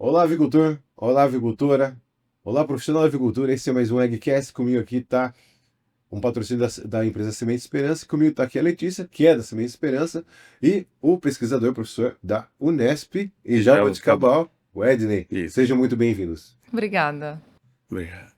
Olá, avicultor. Olá, avicultora. Olá, profissional da avicultura. Esse é mais um Eggcast. Comigo aqui tá um patrocínio da empresa Semente Esperança. Comigo tá aqui a Letícia, que é da Semente Esperança, e o pesquisador, professor da Unesp e Jaboticabal, o Edney. Isso. Sejam muito bem-vindos. Obrigada. Obrigado.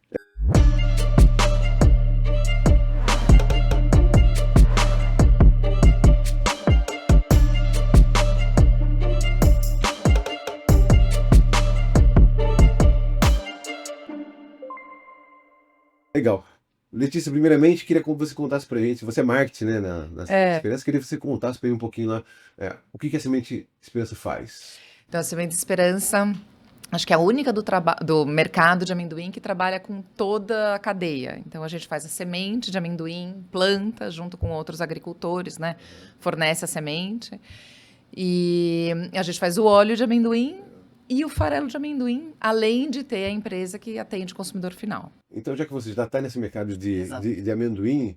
Legal. Letícia, primeiramente, queria que você contasse pra gente, você é marketing, né, na Semente Esperança, queria que você contasse pra mim um pouquinho lá, o que a Semente Esperança faz. Então, a Semente Esperança, acho que é a única do mercado de amendoim que trabalha com toda a cadeia. Então, a gente faz a semente de amendoim, planta junto com outros agricultores, né? Fornece a semente. E a gente faz o óleo de amendoim e o farelo de amendoim, além de ter a empresa que atende o consumidor final. Então, já que você já está nesse mercado Exato. de amendoim,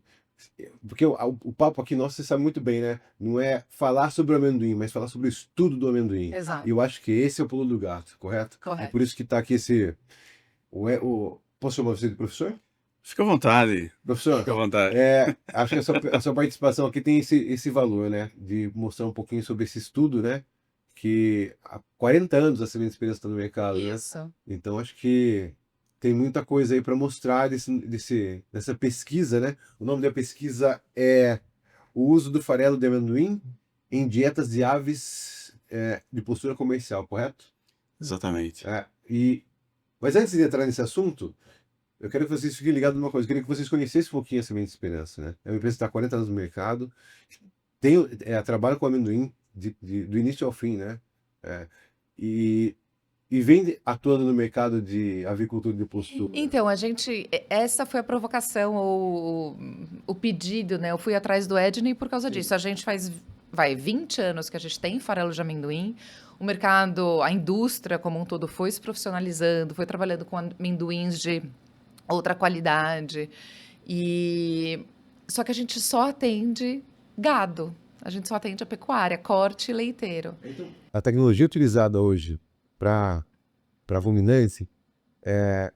porque o papo aqui nosso, você sabe muito bem, né? Não é falar sobre o amendoim, mas falar sobre o estudo do amendoim. Exato. E eu acho que esse é o pulo do gato, correto? Correto. É por isso que está aqui esse... Posso chamar você de professor? Fica à vontade. Professor, Fica à vontade. acho que a sua participação aqui tem esse valor, né? De mostrar um pouquinho sobre esse estudo, né? Que há 40 anos a Semente Esperança está no mercado, né? Isso. Então, acho que tem muita coisa aí para mostrar dessa pesquisa, né? O nome da pesquisa é o uso do farelo de amendoim em dietas de aves de postura comercial, correto? Exatamente. Mas antes de entrar nesse assunto, eu quero que vocês fiquem ligados numa coisa. Eu queria que vocês conhecessem um pouquinho a Semente Esperança, né? É uma empresa que está há 40 anos no mercado, trabalha com amendoim do início ao fim, né? E vem atuando no mercado de avicultura de postura. Então, essa foi a provocação, o pedido, né? Eu fui atrás do Edney por causa disso. A gente faz, 20 anos que a gente tem farelo de amendoim. O mercado, a indústria como um todo foi se profissionalizando, foi trabalhando com amendoins de outra qualidade. Só que a gente só atende gado. A gente só atende a pecuária, corte e leiteiro. A tecnologia utilizada hoje para ruminantes,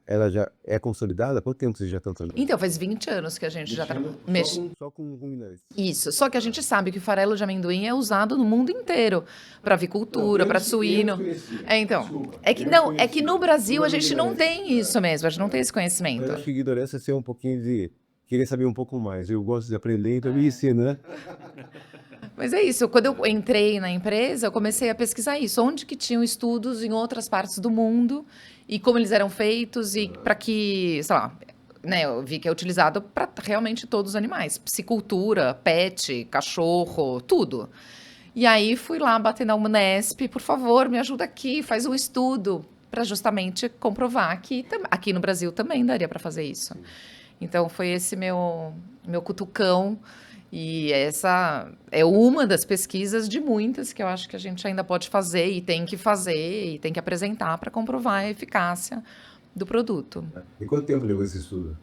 ela já é consolidada? Quanto tempo vocês já estão trabalhando? Então, faz 20 anos que a gente já mexe. Só com ruminantes. Isso, só que a gente sabe que o farelo de amendoim é usado no mundo inteiro, para avicultura, para suíno. É que no Brasil a gente não tem isso mesmo, a gente não tem esse conhecimento. Eu acho que ignorância é ser um pouquinho de querer saber um pouco mais. Eu gosto de aprender, então me ensina, né? Mas é isso, quando eu entrei na empresa, eu comecei a pesquisar isso, onde que tinham estudos em outras partes do mundo e como eles eram feitos e para que, sei lá, né, eu vi que é utilizado para realmente todos os animais, piscicultura, pet, cachorro, tudo. E aí fui lá bater na Unesp, por favor, me ajuda aqui, faz um estudo para justamente comprovar que aqui no Brasil também daria para fazer isso. Então foi esse meu cutucão. E essa é uma das pesquisas de muitas que eu acho que a gente ainda pode fazer e tem que apresentar para comprovar a eficácia do produto. E quanto tempo levou esse estudo?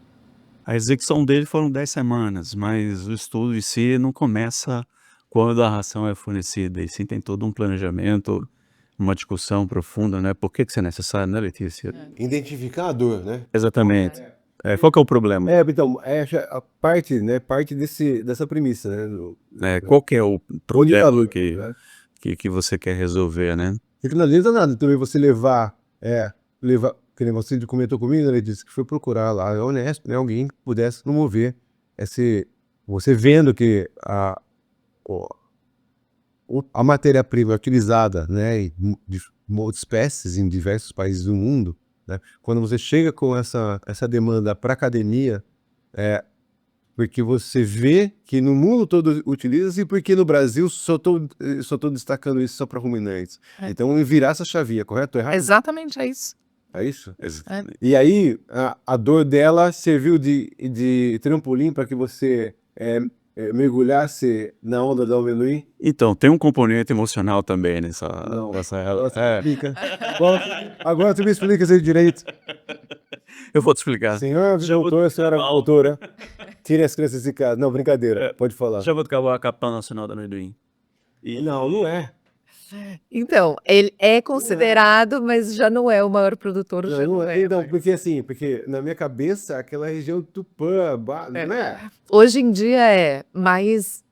A execução dele foram 10 semanas, mas o estudo em si não começa quando a ração é fornecida, e sim tem todo um planejamento, uma discussão profunda, né? Por que isso é necessário, né, Letícia? Identificar a dor, né? Exatamente. Qual que é o problema? Então, a parte, né, dessa premissa, né? Qual que é o problema valor, que você quer resolver, né? Porque não adianta nada também você levar, que nem você comentou comigo, né, ele disse que foi procurar lá, é honesto, né, alguém que pudesse promover você vendo que a matéria-prima utilizada, né, de espécies em diversos países do mundo, né, quando você chega com essa demanda para a academia, porque você vê que no mundo todo utiliza e porque no Brasil só tô destacando isso só para ruminantes. Então, virar essa chavinha, correto ou errado? Exatamente, é isso. É isso? Exatamente. E aí, a dor dela serviu de trampolim para que você mergulhasse na onda do amendoim? Então, tem um componente emocional também nessa Explica. Agora tu me explica isso direito. Eu vou te explicar. Senhor agricultor, senhora autora, tire as crianças de casa. Não, brincadeira, pode falar. Jaboticabal é a capital nacional do amendoim. Não é. Então, ele é considerado, mas já não é o maior produtor. Não, não é, não, porque assim, porque na minha cabeça, aquela região Tupã, não é? Hoje em dia mas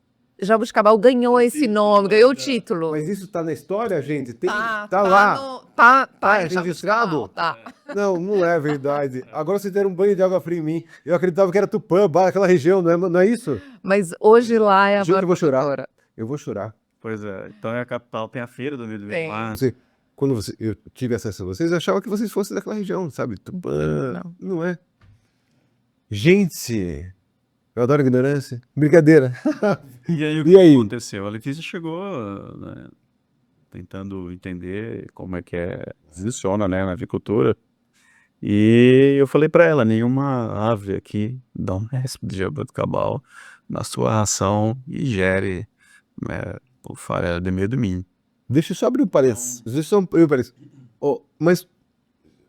Jabuticabal ganhou esse nome, ganhou o título. Mas isso tá na história, gente? Tem, Tá lá. tá Tá em registrado? Jabuticabal, tá. Não, não é verdade. Agora vocês deram um banho de água fria em mim. Eu acreditava que era Tupã, aquela região, não é isso? Mas hoje lá é a Juro que maior eu vou chorar. produtora. Eu vou chorar. Pois é, então é a capital, tem a feira do milho Tem. lá. Quando eu tive acesso a vocês, eu achava que vocês fossem daquela região, sabe? Tupã, não é. Gente, eu adoro ignorância. Brincadeira. E aí o E que aí? aconteceu? A Letícia chegou, né, tentando entender como é que funciona, né, na avicultura. E eu falei para ela, nenhuma ave aqui dá um resp de jabuticabal na sua ração e ingere o farelo de meio do milho. Deixa eu só abrir um parênteses. Deixa eu só abrir um parênteses. Mas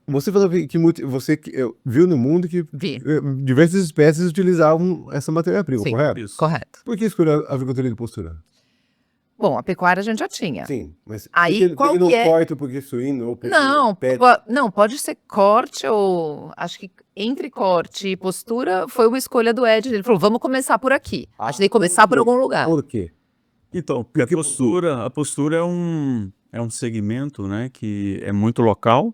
você falou que você viu no mundo que Vi. diversas espécies utilizavam essa matéria-prima, Sim. correto? Isso. Correto. Por que escolher a agricultura de postura? Bom, a pecuária a gente já tinha. Sim, mas Aí, por qual que não que é? corta, porque suíno ou porque Não, pet? não, pode ser corte ou... Acho que entre corte e postura foi uma escolha do Ed. Ele falou, vamos começar por aqui. A gente tem que começar por algum lugar. Por quê? Então, a postura é um segmento, né, que é muito local.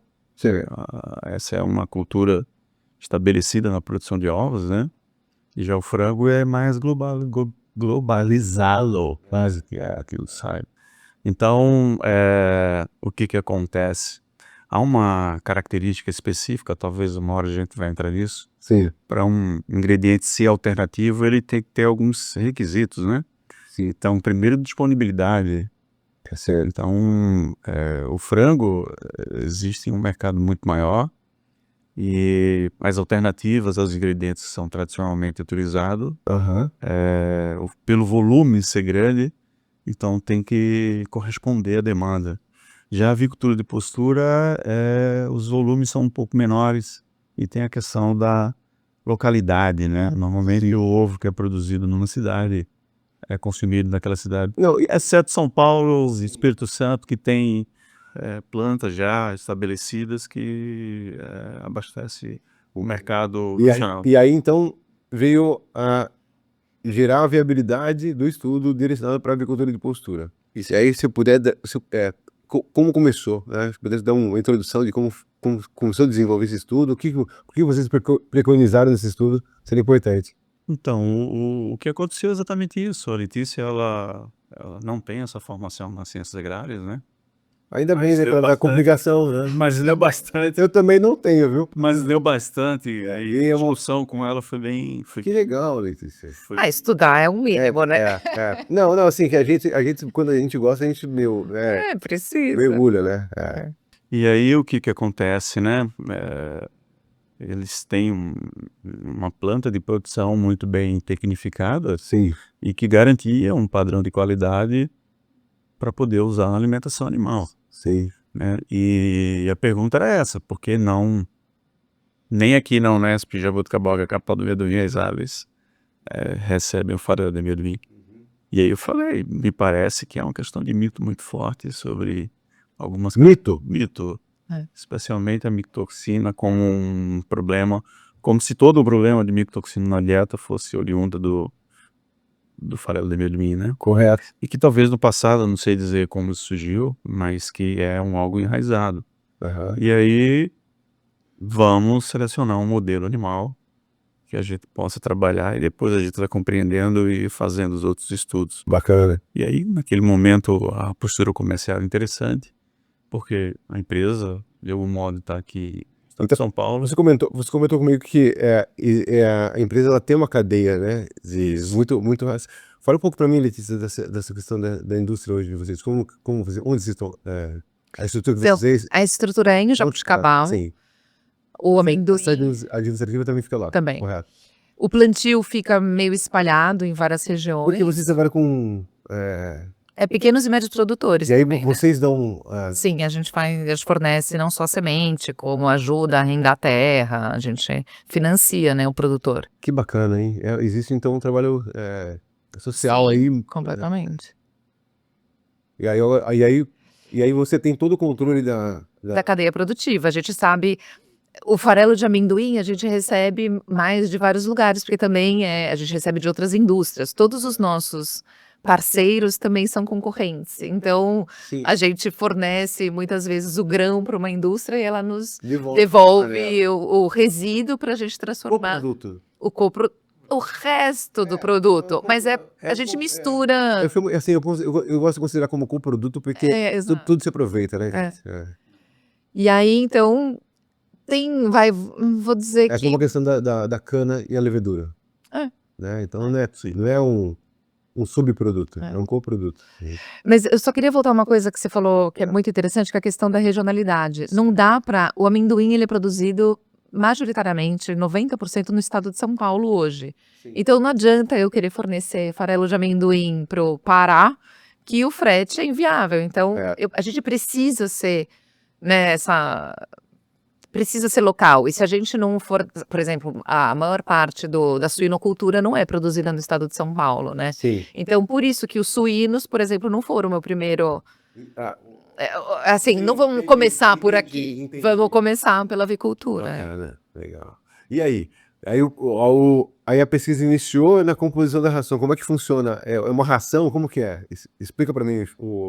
Essa é uma cultura estabelecida na produção de ovos, né? E já o frango é mais globalizado, quase que é aquilo, sabe? Então, o que acontece? Há uma característica específica, talvez uma hora a gente vai entrar nisso. Sim. Para um ingrediente ser alternativo, ele tem que ter alguns requisitos, né? Sim. Então, primeiro, disponibilidade. Então, o frango, existe um mercado muito maior e as alternativas aos ingredientes que são tradicionalmente utilizados, pelo volume ser grande, então tem que corresponder à demanda. Já a avicultura de postura, os volumes são um pouco menores e tem a questão da localidade, né? Normalmente o ovo que é produzido numa cidade é consumido naquela cidade. Não, Exceto São Paulo e Espírito Santo, que tem plantas já estabelecidas que abastece o mercado nacional. e aí então veio a gerar a viabilidade do estudo direcionado para a agricultura de postura. E aí, se eu puder, como começou, né? Se pudesse dar uma introdução de como começou a desenvolver esse estudo, o que vocês preconizaram nesse estudo, seria importante. Então, o que aconteceu é exatamente isso. A Letícia, ela não tem essa formação nas ciências agrárias, né? Ainda bem, né, deu pela bastante. complicação, né? Mas leu bastante. Eu também não tenho, viu? Mas leu bastante. Aí E a é uma- discussão com ela foi bem... Que legal, Letícia. Estudar é um mínimo, né? Não, assim, que a gente, quando a gente gosta, a gente, Precisa. mergulha, né? E aí o que acontece, né? Eles têm uma planta de produção muito bem tecnificada Sim. e que garantia um padrão de qualidade para poder usar na alimentação animal, Sim. né? E a pergunta era essa, por que não, nem aqui na Unesp, Jaboticabal, que é a capital do amendoim, as aves recebem o farelo de amendoim. E aí eu falei, me parece que é uma questão de mito muito forte sobre algumas... Mito? Mito. Especialmente a micotoxina como um problema, como se todo o problema de micotoxina na dieta fosse oriunda do farelo de amendoim, né? Correto. E que talvez no passado, não sei dizer como isso surgiu, mas que é algo enraizado. E aí vamos selecionar um modelo animal que a gente possa trabalhar e depois a gente vai compreendendo e fazendo os outros estudos. Bacana. E aí, naquele momento, a postura comercial era interessante, porque a empresa, de algum modo, está aqui em São Paulo. Você comentou comigo que a empresa ela tem uma cadeia, né? Muito. Fala um pouco para mim, Letícia, dessa questão da indústria hoje de vocês. Como vocês, onde vocês estão? A estrutura de vocês. A estrutura é em Jabuticabal. Sim. O amendoim A administrativa também fica lá. também. Correto. O plantio fica meio espalhado em várias regiões. Porque vocês trabalham com. É pequenos e médios produtores. E aí também, né? vocês dão. Sim, a gente fornece não só semente, como ajuda a arrendar terra, a gente financia, né, o produtor. Que bacana, hein? Existe então um trabalho social Sim, aí. completamente. E aí você tem todo o controle da... Da cadeia produtiva. A gente sabe, o farelo de amendoim a gente recebe mais de vários lugares, porque também a gente recebe de outras indústrias. Todos os nossos parceiros também são concorrentes. Então, Sim, a gente fornece muitas vezes o grão para uma indústria e ela nos devolve devolve o resíduo para a gente o transformar produto. o resto do produto. Mas a gente mistura. Assim, eu gosto de considerar como coproduto porque Exato. tudo se aproveita, né? E aí, então, vou dizer É como que. uma questão da cana e a levedura. É. Né? Então não é um subproduto, é um coproduto. Mas eu só queria voltar a uma coisa que você falou que é muito interessante, que é a questão da regionalidade. Não dá para. O amendoim ele é produzido majoritariamente, 90% no estado de São Paulo hoje. Então não adianta eu querer fornecer farelo de amendoim para o Pará, que o frete é inviável. Então a gente precisa ser, né, precisa ser local. E se a gente não for, por exemplo, a maior parte da suinocultura não é produzida no estado de São Paulo, né? Sim. Então, por isso que os suínos, por exemplo, não foram o meu primeiro. Ah, Assim, não vamos começar por aqui. entendi. Vamos começar pela avicultura. Bacana, legal. E aí? Aí a pesquisa iniciou na composição da ração. Como é que funciona? É uma ração? Como que é? Explica para mim,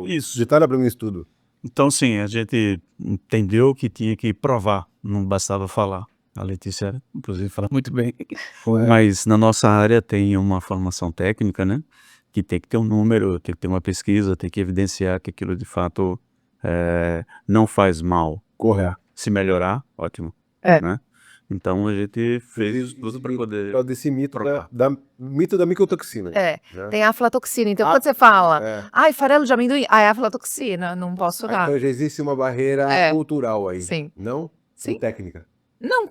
Isso. detalha para mim isso tudo. Então, sim, a gente entendeu que tinha que provar, não bastava falar. A Letícia, inclusive, fala muito bem. Mas na nossa área tem uma formação técnica, né? Que tem que ter um número, tem que ter uma pesquisa, tem que evidenciar que aquilo de fato não faz mal. Correto. Se melhorar, ótimo. É. Né? Então a gente fez isso tudo para poder... Desse mito trocar. mito da micotoxina. É, né? tem a aflatoxina. Então, quando você fala, É. ai, farelo de amendoim, é aflatoxina, não posso dar. Então já existe uma barreira cultural aí. Sim. Não? Sim. E técnica. Não,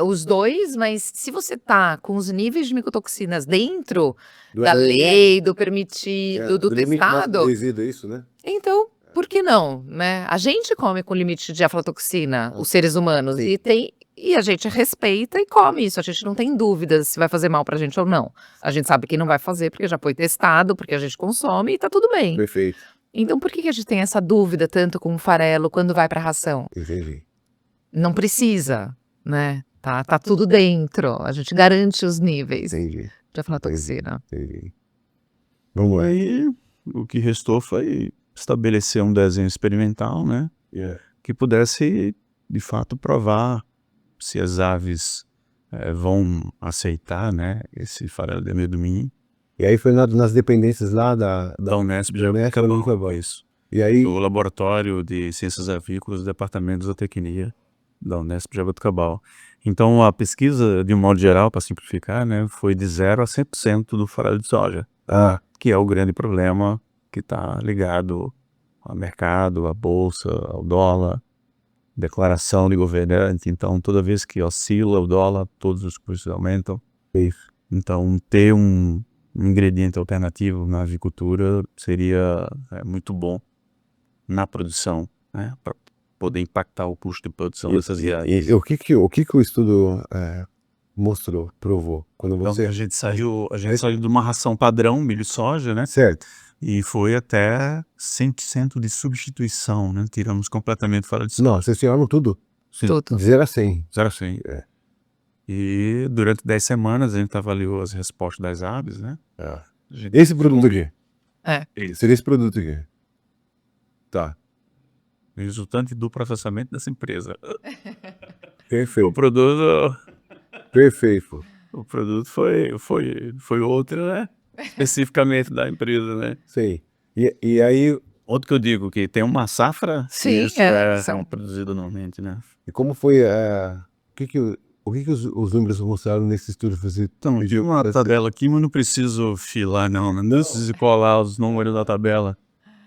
os dois, mas se você tá com os níveis de micotoxinas dentro da lei, do permitido, do limite máximo testado, de resíduo, é isso, né? então, por que não, né? A gente come com limite de aflatoxina, os seres humanos, e a gente respeita e come isso. A gente não tem dúvidas se vai fazer mal pra gente ou não. A gente sabe que não vai fazer porque já foi testado, porque a gente consome e tá tudo bem. Perfeito. Então, por que a gente tem essa dúvida tanto com o farelo quando vai pra ração? Entendi. Não precisa, né? Tá tudo dentro. A gente garante os níveis Entendi. de aflatoxina. Entendi. Vamos lá. Aí o que restou foi estabelecer um desenho experimental, né? Que pudesse, de fato, provar se as aves vão aceitar, né, esse farelo de amendoim. E aí foi nas dependências lá da Unesp, isso. E aí, O Laboratório de Ciências Avícolas do Departamento de Zootecnia da Unesp de Jaboticabal. Então a pesquisa, de um modo geral, para simplificar, né, foi de 0 a 100% do farelo de soja, que é o grande problema que está ligado ao mercado, à bolsa, ao dólar, declaração de governante. Então toda vez que oscila o dólar, todos os custos aumentam. Então ter um ingrediente alternativo na avicultura seria muito bom na produção, né, para poder impactar o custo de produção dessas viagens. e o que o estudo mostrou, provou? Quando Então, você... a gente saiu de uma ração padrão, milho e soja, né? Certo. E foi até 100% de substituição, né? Tiramos completamente fora de soja. Não, vocês tiraram tudo. Tudo. De 0 a 100. 0 a 100. E durante 10 semanas a gente avaliou as respostas das aves, né? Esse produto aqui. Isso. Seria esse produto aqui. Tá. Resultante do processamento dessa empresa. Perfeito. O produto foi outro, né? Especificamente da empresa, né? Sei. E aí, Outro que eu digo, que tem uma safra, Sim, isso são produzido normalmente, né? e como foi o que os números mostraram nesse estudo? Então, eu tenho uma tabela aqui, mas não preciso filar, não. Não preciso colar os números da tabela.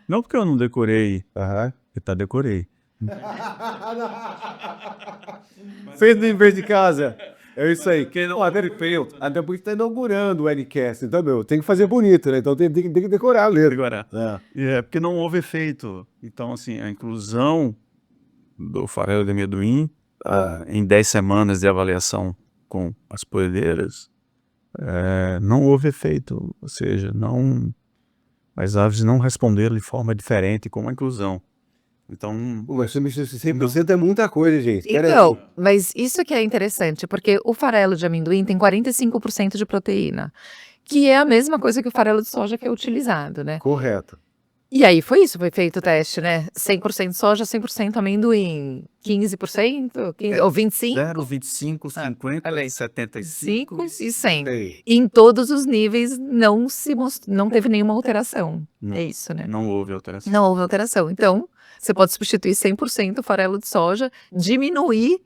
Não porque eu não decorei, porque decorei. Fez no dever de casa. É isso aí. Perfeito. Até porque está inaugurando o Ncast. Então, tem que fazer bonito, né? Então tem que decorar a letra. Decorar. Porque não houve efeito. Então, assim, a inclusão do farelo de amendoim em 10 semanas de avaliação com as poedeiras, não houve efeito. Ou seja, não as aves não responderam de forma diferente com a inclusão. Então, Pô, mas 100% é muita coisa, gente. Pera aí. Então, mas isso que é interessante, porque o farelo de amendoim tem 45% de proteína, que é a mesma coisa que o farelo de soja que é utilizado, né? Correto. E aí foi isso, foi feito o teste, né? 100% soja, 100% amendoim, 15%, 15, ou 25%, 0, 25, 50, olha aí. 75. 5 e 100. Ei, E em todos os níveis não teve nenhuma alteração. Não. É isso, né? Não houve alteração. Não houve alteração. Então, você pode substituir 100% o farelo de soja, diminuir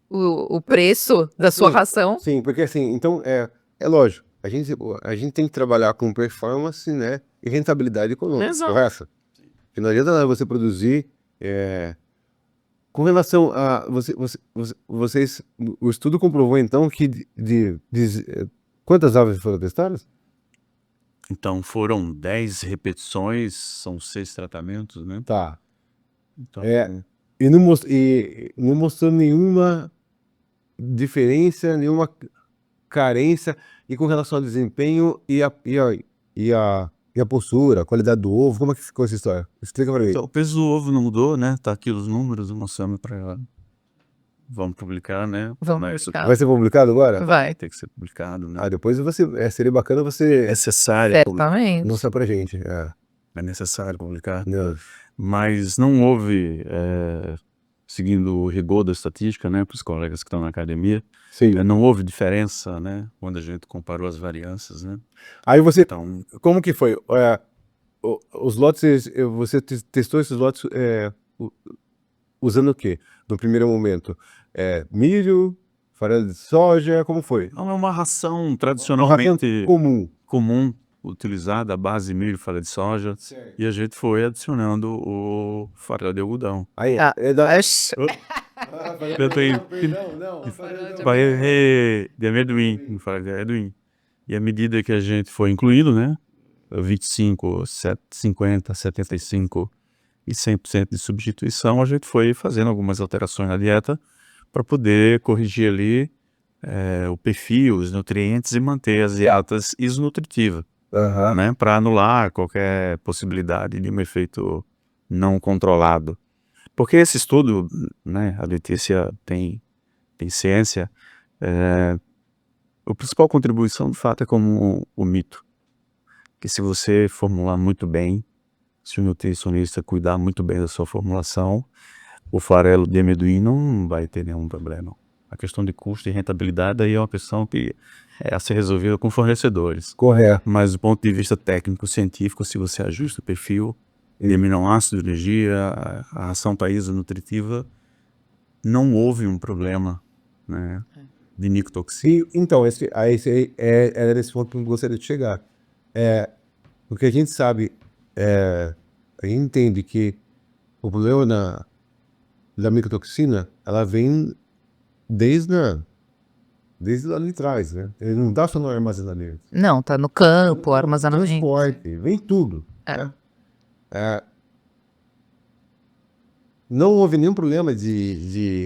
o preço da sua Sim. ração. Sim, porque assim, então é lógico, a gente tem que trabalhar com performance, né, e rentabilidade econômica, Exato. correto? Porque não adianta nada você produzir, com relação a, vocês, o estudo comprovou então que quantas aves foram testadas? Então foram 10 repetições, são 6 tratamentos, né? Tá. Então, E não mostrou nenhuma diferença, nenhuma carência, e com relação ao desempenho e a postura, a qualidade do ovo, como é que ficou essa história? Explica pra mim. então, o peso do ovo não mudou, né? Tá aqui os números, mostrando para ela. Vamos publicar, né? Vamos Mas isso publicar. Vai ser publicado agora? Vai. tem que ser publicado, né? Ah, depois seria bacana você É necessário, Certamente. mostrar pra gente. é necessário publicar. Não. Mas não houve, seguindo o rigor da estatística, né, para os colegas que estão na academia, Sim. não houve diferença, né, quando a gente comparou as variâncias, né? Aí você, Então, como que foi? Os lotes, você testou esses lotes usando o quê? No primeiro momento? Milho, farelo de soja, como foi? não é uma ração Uma ração tradicionalmente comum. comum, utilizada a base de milho, farelo de soja, e a gente foi adicionando o farelo de algodão. Aí, Ah, Perdão, não. Farelo de amendoim, farelo de amendoim. E à medida que a gente foi incluindo, né, 25, 50, 75 e 100% de substituição, a gente foi fazendo algumas alterações na dieta para poder corrigir ali o perfil, os nutrientes e manter as dietas isnutritivas, Aham. né, para anular qualquer possibilidade de um efeito não controlado. Porque esse estudo, né, a Letícia tem ciência, a principal contribuição, de fato, é como o mito. Que se você formular muito bem, se o nutricionista cuidar muito bem da sua formulação, o farelo de amendoim não vai ter nenhum problema. A questão de custo e rentabilidade aí é uma questão que é a ser resolvida com fornecedores. Correto. Mas do ponto de vista técnico-científico, se você ajusta o perfil de aminoácido, energia, a ração país nutritiva, não houve um problema, né, de micotoxina. Então, esse aí era nesse ponto que eu gostaria de chegar. O que a gente sabe, a gente entende que o problema da micotoxina, ela vem desde lá de trás, né? Ele não está só no armazenamento. Não, tá no campo, armazenamento. Transporte, vem tudo. É. Né? Não houve nenhum problema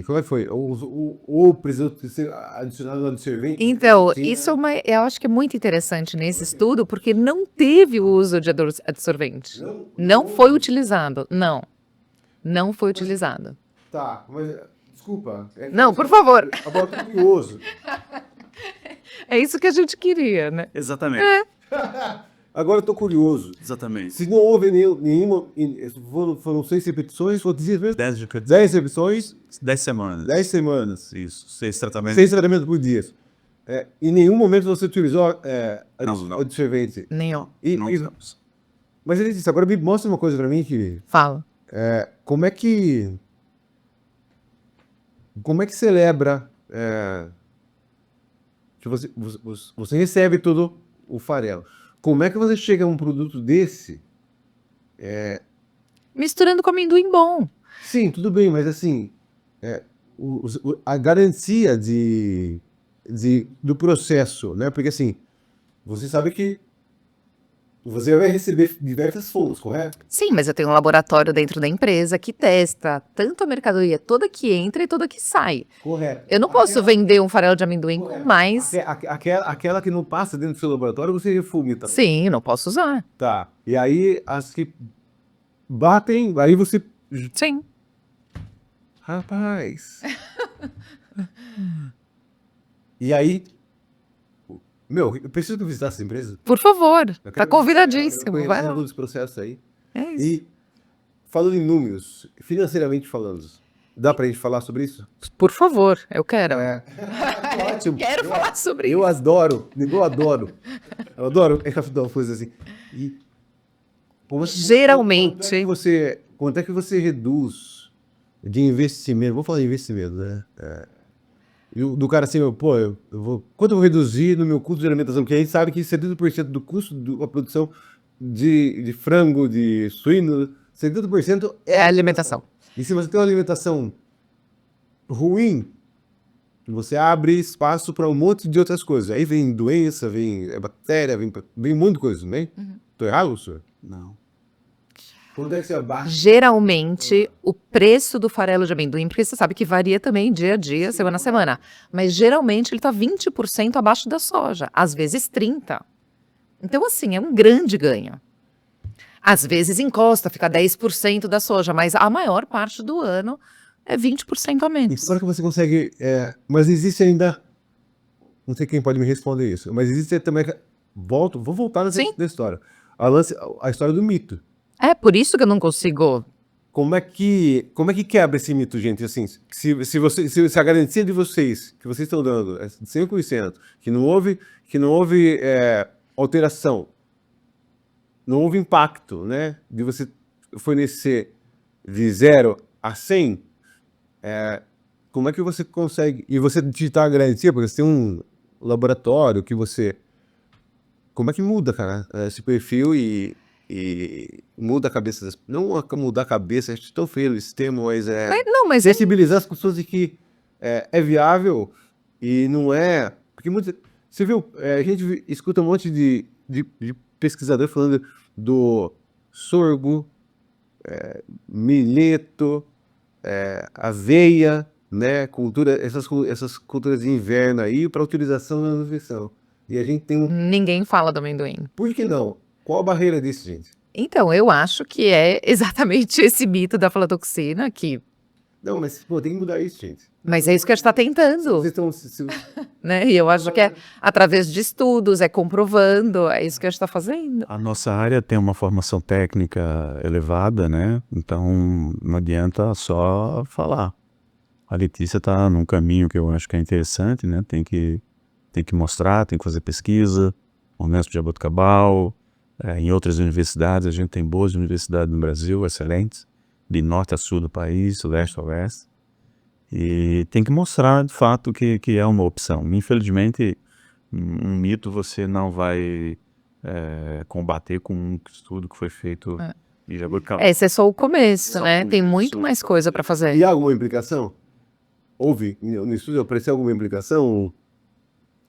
como é que foi? Ou precisou ser adicionado no adsorvente? Então, Sim, isso eu acho que é muito interessante nesse estudo, porque não teve o uso de adsorvente. Não foi utilizado. Não. Não foi utilizado. Tá, mas desculpa. Não, por favor. Agora eu tô curioso. É isso que a gente queria, né? Exatamente. Agora eu tô curioso. Exatamente. Se não houve nenhuma. Foram 6 repetições, foram 10 repetições, 10 semanas. 10 semanas. Isso, 6 tratamentos. 6 tratamentos por dia. Em nenhum momento você utilizou Não. adsorvente. Nenhum. Não usamos. Mas ele disse, agora me mostra uma coisa pra mim que. Fala. Como é que celebra? Que você recebe todo o farelo. Como é que você chega a um produto desse? Misturando com amendoim bom. Sim, tudo bem, mas assim, a garantia do processo, né? Porque assim, você sabe que Você vai receber diversas fontes, correto? Sim, mas eu tenho um laboratório dentro da empresa que testa tanto a mercadoria toda que entra e toda que sai. Correto. Eu não posso vender um farelo de amendoim com mais. Aquela que não passa dentro do seu laboratório, você refume também. Sim, eu não posso usar. Tá. E aí, as que batem, aí você... Sim. Rapaz. E aí... Meu, eu preciso visitar essa empresa. Por favor, Eu tá quero- convidadíssimo. Eu Vai conhecer lá. todos os processos aí. É isso. E falando em números, financeiramente falando, dá pra gente falar sobre isso? Por favor, eu quero. Ótimo. Quero falar sobre Eu isso. adoro, eu adoro. Eu adoro coisa assim. E Geralmente. quanto é que você reduz de investimento? Vou falar de investimento, né? E do cara assim, pô, quanto eu vou reduzir no meu custo de alimentação? Porque a gente sabe que 70% do custo da produção de frango, de suíno, 70% É a alimentação. E se você tem uma alimentação ruim, você abre espaço para um monte de outras coisas. Aí vem doença, vem bactéria, vem um monte de coisa, não vem? Tô errado, senhor? Não. Quando é que você abaixa? Geralmente, o preço do farelo de amendoim, porque você sabe que varia também dia a dia, semana a semana, mas geralmente ele tá 20% abaixo da soja, às vezes 30%. Então, assim, é um grande ganho. Às vezes encosta, fica 10% da soja, mas a maior parte do ano é 20% a menos. Claro que você consegue. Mas existe ainda. Não sei quem pode me responder isso, mas existe também. Vou voltar nessa Sim. da história. A história do mito. É por isso que eu não consigo. Como é que quebra esse mito, gente? Assim, se a garantia de vocês, que vocês estão dando, é 100%, que não houve alteração, não houve impacto, né? De você fornecer de 0 a 100, como é que você consegue... E você digitar a garantia, porque você tem um laboratório que você... Como é que muda, cara, esse perfil e muda a cabeça das... Não mudar a cabeça, acho tão feio esse termo, mas Não, mas sensibilizar as pessoas de que é viável e não é... Porque você viu, a gente escuta um monte de pesquisador falando do sorgo, milheto, aveia, né? Essas culturas de inverno aí para utilização na nutrição. E a gente tem ninguém fala do amendoim. Por que não? Qual a barreira disso, gente? Então, eu acho que é exatamente esse mito da aflatoxina que... Não, mas pô, tem que mudar isso, gente. Mas é isso que a gente está tentando, Vocês estão... né? E eu acho que é através de estudos, é comprovando, é isso que a gente está fazendo. A nossa área tem uma formação técnica elevada, né? Então não adianta só falar. A Letícia está num caminho que eu acho que é interessante, né? Tem que mostrar, tem que fazer pesquisa. O Unesp de Jaboticabal, em outras universidades, a gente tem boas universidades no Brasil, excelentes, de norte a sul do país, leste a oeste. E tem que mostrar, de fato, que é uma opção. Infelizmente, um mito você não vai combater com um estudo que foi feito em Jaboticabal. Esse é só o começo, né? Tem muito mais coisa para fazer. E há alguma implicação? Houve no estudo, apareceu alguma implicação?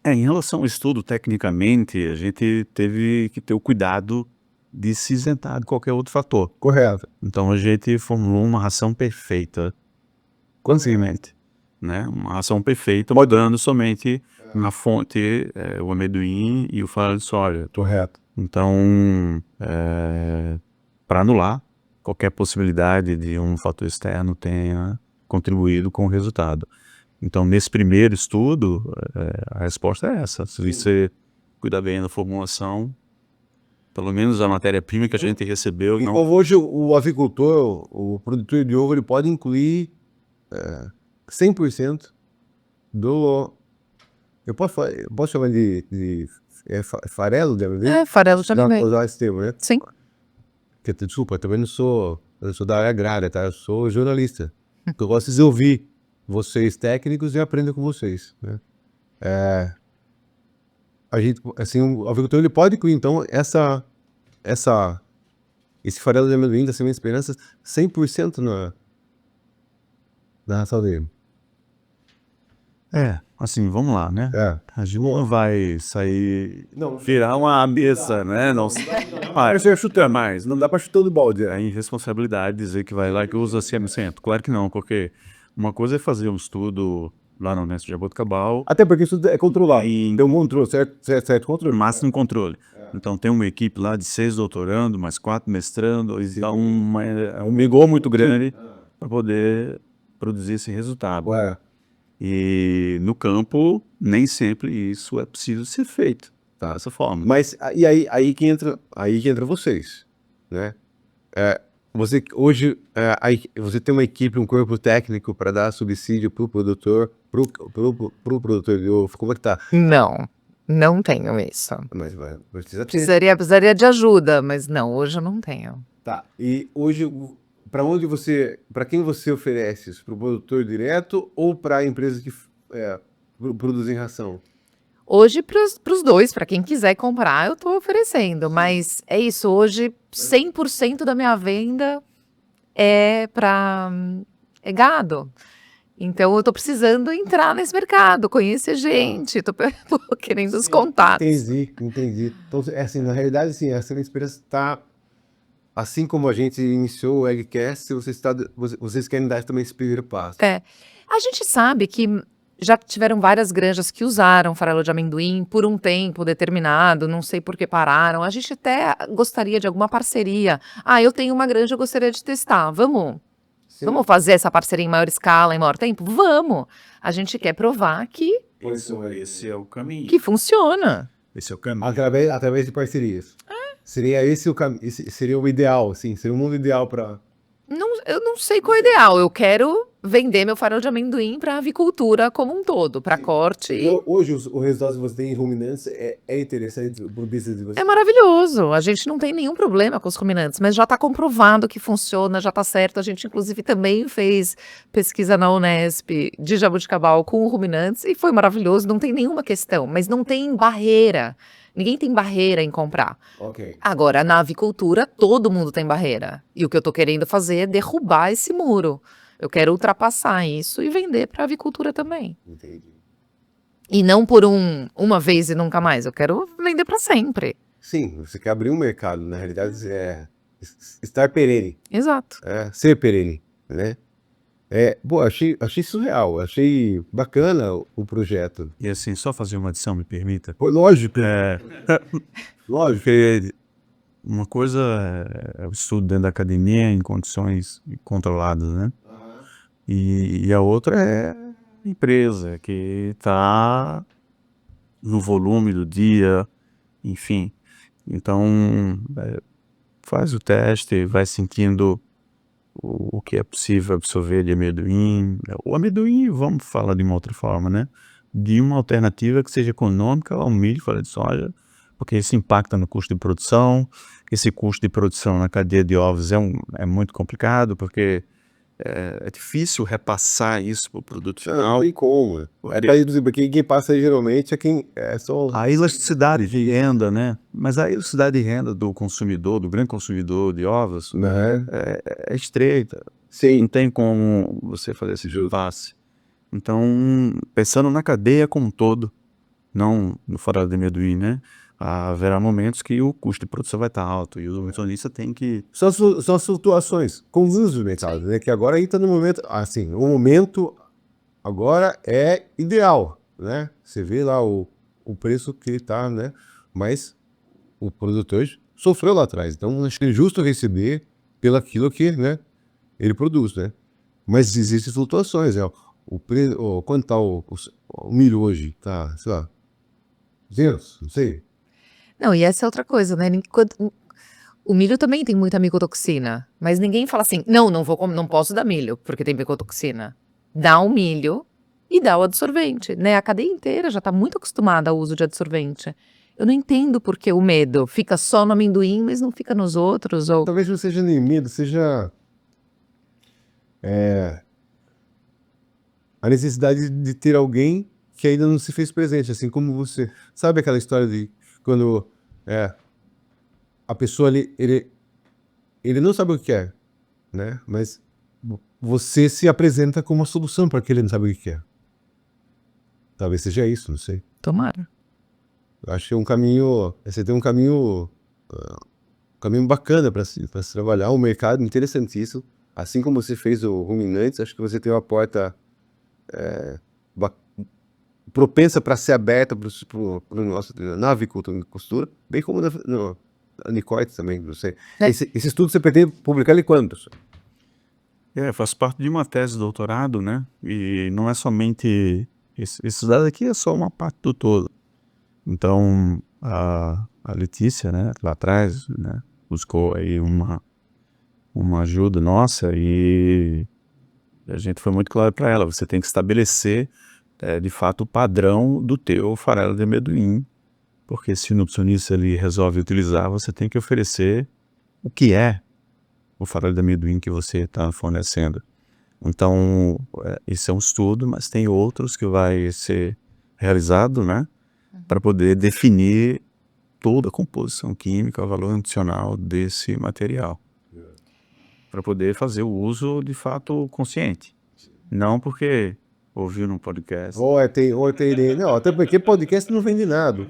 Em relação ao estudo, tecnicamente, a gente teve que ter o cuidado de se isentar de qualquer outro fator. Correto. Então a gente formulou uma ração perfeita, conseguinte, né? Uma ração perfeita, mudando somente na fonte o amendoim e o farelo de soja. Correto. Então, para anular qualquer possibilidade de um fator externo tenha contribuído com o resultado. Então, nesse primeiro estudo, a resposta é essa. Se você cuidar bem da formulação, pelo menos a matéria-prima que a gente recebeu... Então, hoje, o avicultor, o produtor de ovo, ele pode incluir 100% do... Eu posso chamar de farelo de amendoim? Farelo de amendoim. Dá pra usar esse termo, né? Sim. Porque, desculpa, eu também não sou da área agrária, tá? Eu sou jornalista. Eu gosto de ouvir vocês técnicos e aprender com vocês, né? A gente, assim, o avicultor ele pode incluir, então, esse farelo de amendoim da Semente Esperança 100% na ração dele. Assim, vamos lá, né? É. A gente não vai sair, Não. virar uma mesa, né? Não, você vai chutar mais. Não dá pra chutar do balde. É irresponsabilidade dizer que vai lá que usa 100%. Claro que não, porque uma coisa é fazer um estudo lá na Unesp de Jaboticabal, Até porque isso é controlado. E- Tem um controle, certo controle. máximo controle. Então tem uma equipe lá de 6 doutorando, mais 4 mestrando, e dá um rigor muito grande para poder produzir esse resultado. Ué, E no campo, nem sempre isso é possível ser feito dessa forma. mas e aí que entra vocês, né? Você hoje você tem uma equipe, um corpo técnico para dar subsídio pro produtor, pro produtor de ovo. Como é que tá? Não tenho isso. Mas precisa ter. Precisaria de ajuda, mas não, hoje eu não tenho. Tá. E hoje para quem você oferece isso? Para o produtor direto ou para empresas que produzem ração? Hoje, para os dois, para quem quiser comprar, eu estou oferecendo. Mas é isso, hoje 100% da minha venda é para gado. Então eu estou precisando entrar nesse mercado, conhecer gente, estou querendo os contatos. Entendi. Então, assim, na realidade, assim, essa experiência está, assim como a gente iniciou o Eggcast, vocês querem dar também esse primeiro passo. A gente sabe que já tiveram várias granjas que usaram farelo de amendoim por um tempo determinado, não sei por que pararam. A gente até gostaria de alguma parceria. Eu tenho uma granja, eu gostaria de testar. Vamos fazer essa parceria em maior escala, em maior tempo? Vamos! A gente quer provar que Esse é o caminho. funciona. Esse é o caminho. Através de parcerias. Seria esse o caminho, seria o ideal, assim, seria o mundo ideal para. Eu não sei qual é o ideal. Eu quero vender meu farelo de amendoim para avicultura como um todo, para corte. Hoje o resultado que você tem em ruminantes é interessante para o business de vocês. É maravilhoso. A gente não tem nenhum problema com os ruminantes, mas já está comprovado que funciona, já está certo. A gente, inclusive, também fez pesquisa na Unesp de jabuticabal com ruminantes e foi maravilhoso. Não tem nenhuma questão, mas não tem barreira. Ninguém tem barreira em comprar. Ok. Agora, na avicultura, todo mundo tem barreira. E o que eu estou querendo fazer é derrubar esse muro. Eu quero ultrapassar isso e vender para a avicultura também. Entendi. E não por uma vez e nunca mais. Eu quero vender para sempre. Sim, você quer abrir um mercado, na realidade é estar perene, Exato. ser perene, né? Achei surreal, achei bacana o projeto. E assim, só fazer uma adição, me permita. Pô, lógico, Lógico que uma coisa é o estudo dentro da academia em condições controladas, né? E a outra é a empresa que está no volume do dia, enfim. Então, faz o teste, vai sentindo o que é possível absorver de amendoim. O amendoim, vamos falar de uma outra forma, né? De uma alternativa que seja econômica ao milho e farelo de soja, porque isso impacta no custo de produção. Esse custo de produção na cadeia de ovos é muito complicado, porque é difícil repassar isso para o produto final. não tem como. Porque quem passa aí geralmente é quem só. A elasticidade de renda, né? Mas a elasticidade de renda do consumidor, do grande consumidor de ovos, Né? é estreita. Sim. Não tem como você fazer esse passe. Então, pensando na cadeia como um todo, não no farelo de amendoim, né? Haverá momentos que o custo de produção vai estar alto e o nutricionista tem que... São as flutuações conjuntas do mercado, né? Que agora aí está no momento, assim, o momento agora é ideal, né? Você vê lá o preço que está, né? Mas o produtor sofreu lá atrás, então acho que é justo receber pelo aquilo que, né, ele produz, né? Mas existem flutuações, o preço, quanto está o milho hoje? Tá, sei lá, 200, não sei. Não, e essa é outra coisa, né? O milho também tem muita micotoxina, mas ninguém fala assim, não posso dar milho, porque tem micotoxina. Dá o milho e dá o adsorvente, né? A cadeia inteira já está muito acostumada ao uso de adsorvente. Eu não entendo por que o medo fica só no amendoim, mas não fica nos outros, ou... Talvez não seja nem medo, seja a necessidade de ter alguém que ainda não se fez presente, assim como você. Sabe aquela história de quando a pessoa ele não sabe o que quer, né? Mas você se apresenta como uma solução para que ele não sabe o que quer. Talvez seja isso, não sei. Tomara. Eu acho que é um caminho, você tem um caminho caminho bacana para se trabalhar, um mercado interessantíssimo. Assim como você fez o ruminantes, acho que você tem uma porta ba- propensa para ser aberta para o nosso na avicultura e costura, bem como na Nicotes também, não sei. É. Esse estudo você pretende publicar ele quando, professor? Faz parte de uma tese de doutorado, né? E não é somente... Esses dados aqui é só uma parte do todo. Então, a Letícia, né, lá atrás, né, buscou aí uma ajuda nossa e a gente foi muito claro para ela, você tem que estabelecer, de fato, o padrão do teu farelo de amendoim, porque se o nutricionista ele resolve utilizar, você tem que oferecer o que é o farelo de amendoim que você está fornecendo. Então, esse é um estudo, mas tem outros que vai ser realizado, né, para poder definir toda a composição química, o valor nutricional desse material, para poder fazer o uso de fato consciente, não porque ouviu num podcast. Ou tem não, até porque podcast não vende nada.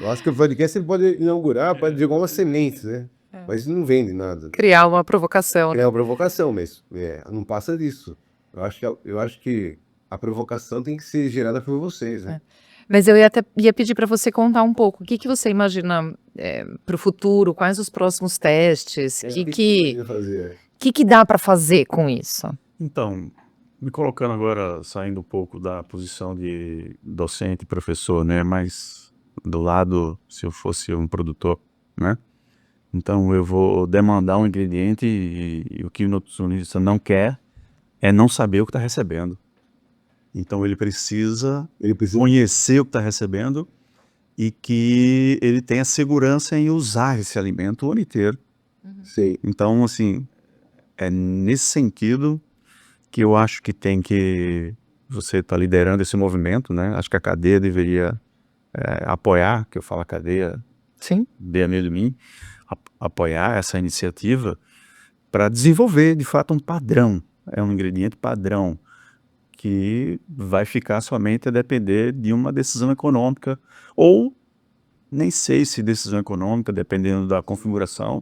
Eu acho que o podcast ele pode inaugurar, pode jogar umas sementes, né? Mas não vende nada. Criar uma provocação. É uma provocação, mas não passa disso. Eu acho que a provocação tem que ser gerada por vocês, né? Mas eu ia pedir para você contar um pouco. O que você imagina para o futuro? Quais os próximos testes? O que dá para fazer com isso? Então, me colocando agora, saindo um pouco da posição de docente e professor, né? Mas do lado, se eu fosse um produtor, né? Então eu vou demandar um ingrediente e o que o nutricionista não quer é não saber o que está recebendo. Então ele precisa conhecer o que está recebendo e que ele tenha segurança em usar esse alimento o ano inteiro. Sim. Então, assim, é nesse sentido que eu acho que você está liderando esse movimento, né? Acho que a cadeia deveria apoiar, que eu falo a cadeia Sim. de amendoim, apoiar essa iniciativa para desenvolver, de fato, um padrão. É um ingrediente padrão que vai ficar somente a depender de uma decisão econômica ou nem sei se decisão econômica, dependendo da configuração,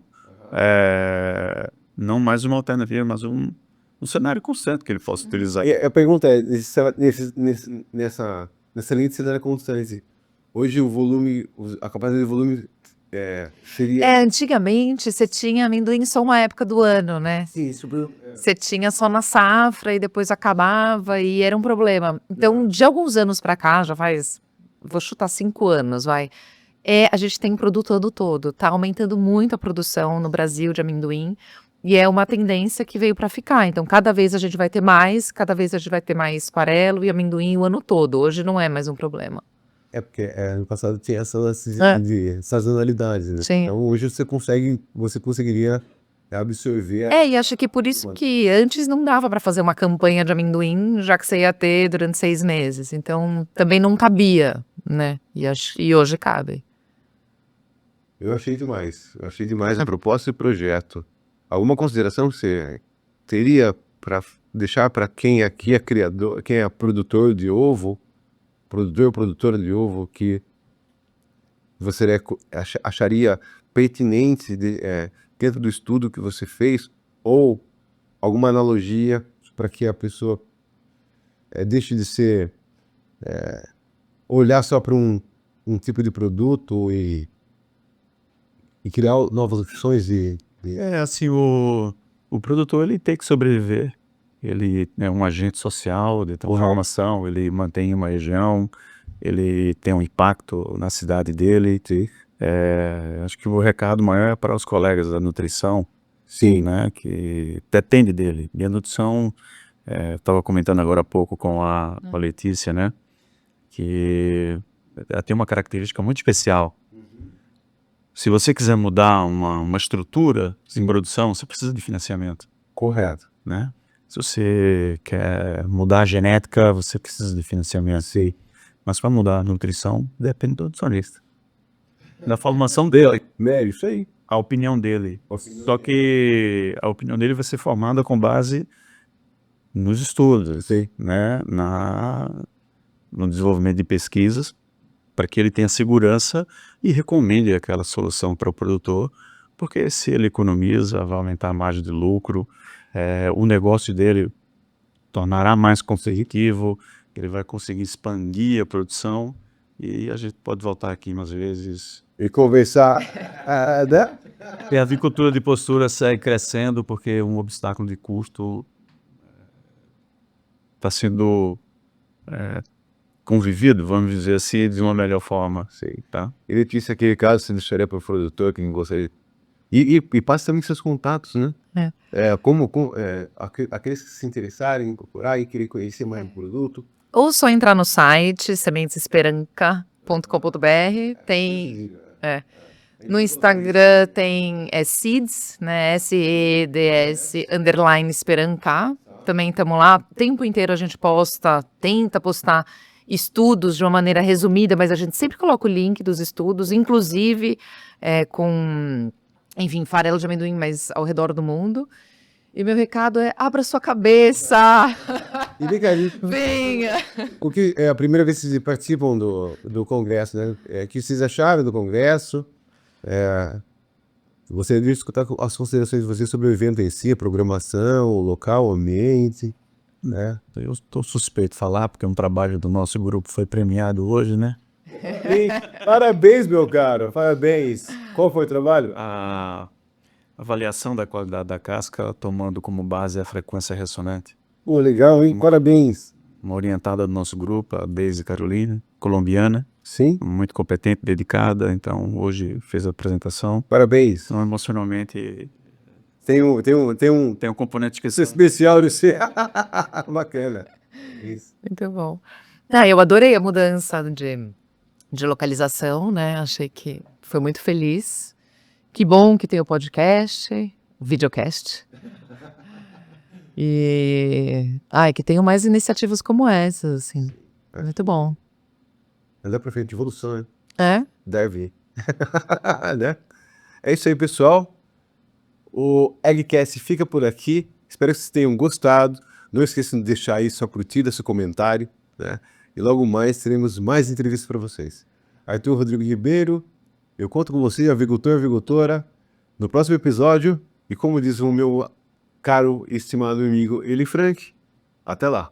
não mais uma alternativa, mas um cenário constante que ele possa utilizar. E a pergunta é, nessa linha de cenário constante, hoje a capacidade de volume seria... Antigamente você tinha amendoim só uma época do ano, né? Sim, Você tinha só na safra e depois acabava e era um problema. Então, de alguns anos para cá, já faz, vou chutar 5 anos, vai. A gente tem produto ano todo, tá aumentando muito a produção no Brasil de amendoim e é uma tendência que veio para ficar. Então, cada vez a gente vai ter mais, cada vez a gente vai ter mais farelo e amendoim o ano todo. Hoje não é mais um problema. Porque no passado tinha essa de sazonalidade, né? Sim. Então hoje você conseguiria absorver... E acho que por isso que antes não dava para fazer uma campanha de amendoim, já que você ia ter durante 6 meses. Então, também não cabia, né? E hoje cabe. Eu achei demais a proposta e projeto. Alguma consideração que você teria para deixar para quem aqui é criador, quem é produtor de ovo, produtor ou produtora de ovo, que você acharia pertinente dentro do estudo que você fez, ou alguma analogia para que a pessoa deixe de ser olhar só para um tipo de produto e criar novas opções assim, o produtor ele tem que sobreviver. Ele é um agente social de transformação, ele mantém uma região, ele tem um impacto na cidade dele. Acho que o recado maior é para os colegas da nutrição, Sim. Né, que depende dele. E a nutrição, estava comentando agora há pouco com a Letícia, né, que ela tem uma característica muito especial. Se você quiser mudar uma estrutura em produção, você precisa de financiamento. Correto. Né? Se você quer mudar a genética, você precisa de financiamento. Sim. Mas para mudar a nutrição, depende do nutricionista. Da formação dele. Isso aí. A opinião dele. Só que a opinião dele vai ser formada com base nos estudos, Sim. né? No desenvolvimento de pesquisas para que ele tenha segurança e recomende aquela solução para o produtor, porque se ele economiza, vai aumentar a margem de lucro, o negócio dele tornará mais competitivo, ele vai conseguir expandir a produção e a gente pode voltar aqui umas vezes. E conversar, né? E a avicultura de postura segue crescendo porque um obstáculo de custo está sendo convivido, vamos dizer assim, de uma melhor forma. Sim. Tá? Ele disse aquele caso, você deixaria para o produtor que gostaria. E passe também seus contatos, né? Aqueles que se interessarem em procurar e querer conhecer mais o produto. Ou só entrar no site sementesesperanca.com.br, tem no Instagram tem Seeds, né, SEDS _Esperanca, também estamos lá, o tempo inteiro a gente tenta postar estudos de uma maneira resumida, mas a gente sempre coloca o link dos estudos, inclusive com, enfim, farelo de amendoim, mas ao redor do mundo. E meu recado é, abra sua cabeça! E vem cá, Venha! o que é a primeira vez que vocês participam do congresso, né? O que vocês acharam do congresso? Gostaria de escutar as considerações de vocês sobre o evento em si, a programação, o local, o ambiente, né? Eu estou suspeito de falar, porque um trabalho do nosso grupo foi premiado hoje, né? Parabéns, meu caro, parabéns. Qual foi o trabalho? A avaliação da qualidade da casca, tomando como base a frequência ressonante. Pô, legal, hein? Parabéns. Uma orientada do nosso grupo, a Daisy Carolina, colombiana, Sim, muito competente, dedicada, então hoje fez a apresentação. parabéns. Então, emocionalmente, Tem um tem um componente que especial de ser. Bacana. Isso. Muito bom. Eu adorei a mudança de localização, né? Achei que foi muito feliz. Que bom que tem o podcast, o videocast. E que tenham mais iniciativas como essas, assim. Muito bom. Andar pra frente, evolução, né? É? Deve. Né? É isso aí, pessoal. O Eggcast fica por aqui. Espero que vocês tenham gostado. Não esqueçam de deixar aí sua curtida, seu comentário, né? E logo mais teremos mais entrevistas para vocês. Arthur Rodrigo Ribeiro, eu conto com você, avicultor e avicultora, no próximo episódio. E como diz o meu caro e estimado amigo Eli Frank, até lá.